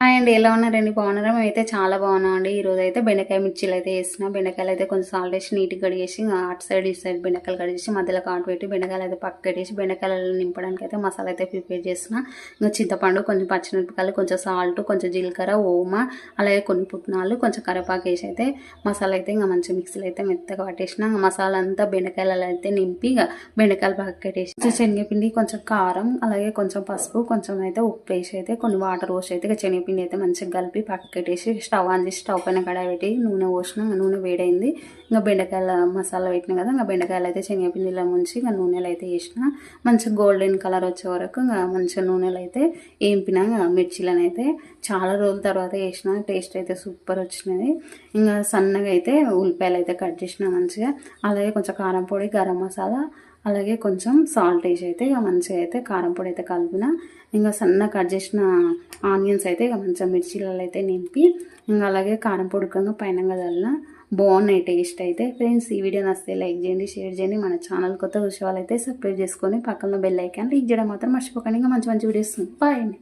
Hi అండి. ఎలా ఉన్నారండి? బాగున్నారా? మేమైతే చాలా బాగున్నామండి. ఈరోజైతే బెండకాయ మిర్చీలు అయితే వేస్తున్నా. బెండకాయలు అయితే కొంచెం సాల్ట్ వేసి నీట్గా కడిగేసి అటు సైడ్ ఇటు సైడ్ బెండకాయలు కడిగేసి మధ్యలో కాటు పెట్టి బెండకాయలు అయితే పక్క పెట్టేసి బెండకాయలు నింపడానికి అయితే మసాలా అయితే ప్రిపేర్ చేస్తున్నా. ఇంకా చింతపండు, కొంచెం పచ్చిమిరపకాయలు, కొంచెం సాల్ట్, కొంచెం జీలకర్ర, ఓమా, అలాగే కొన్ని పుట్నాలు, కొంచెం కరివేపాకు వేసి అయితే మసాలా అయితే ఇంకా మంచి మిక్సీలో అయితే మెత్తగా పట్టేసిన. ఇంకా మసాలా అంతా బెండకాయలు అయితే నింపి ఇక బెండకాయలు పక్క పెట్టేసి శనగపిండి, కొంచెం కారం, అలాగే కొంచెం పసుపు, కొంచెం అయితే ఉప్పు వేసి అయితే కొన్ని వాటర్ పోసి అయితే ఇక శనగపిండి అయితే మంచిగా కలిపి పక్కకెట్టేసి స్టవ్ ఆన్ చేసి స్టవ్ పైన కడాయి పెట్టి నూనె పోసిన. నూనె వేడైంది. ఇంకా బెండకాయల మసాలా పెట్టిన కదా, ఇంకా బెండకాయలు అయితే శనగపిండిలో ముంచి ఇంకా నూనెలు అయితే వేసిన. మంచిగా గోల్డెన్ కలర్ వచ్చే వరకు ఇంకా మంచిగా నూనెలు అయితే వేపిన. మిర్చీలను అయితే చాలా రోజుల తర్వాత వేసిన. టేస్ట్ అయితే సూపర్ వచ్చినది. ఇంకా సన్నగా అయితే ఉల్లిపాయలు అయితే కట్ చేసిన మంచిగా. అలాగే కొంచెం కారం పొడి, గరం మసాలా, అలాగే కొంచెం సాల్ట్ వేసి అయితే ఇక మంచిగా అయితే కారం పొడి అయితే కలిపిన. ఇంకా సన్న కట్ చేసిన ఆనియన్స్ అయితే ఇక మంచిగా మిర్చీలలో అయితే నింపి ఇంకా అలాగే కారం పొడికంగా పైన చల్లిన. బాగున్నాయి టేస్ట్ అయితే. ఫ్రెండ్స్, ఈ వీడియో నచ్చితే లైక్ చేయండి, షేర్ చేయండి. మన ఛానల్ కొత్త చూసే వాళ్ళైతే సబ్స్క్రైబ్ చేసుకొని పక్కన బెల్ ఐకాన్ క్లిక్ చేయడం మాత్రం మర్చిపోకండి. ఇంకా మంచి మంచి వీడియోస్ బాయ్ అండి.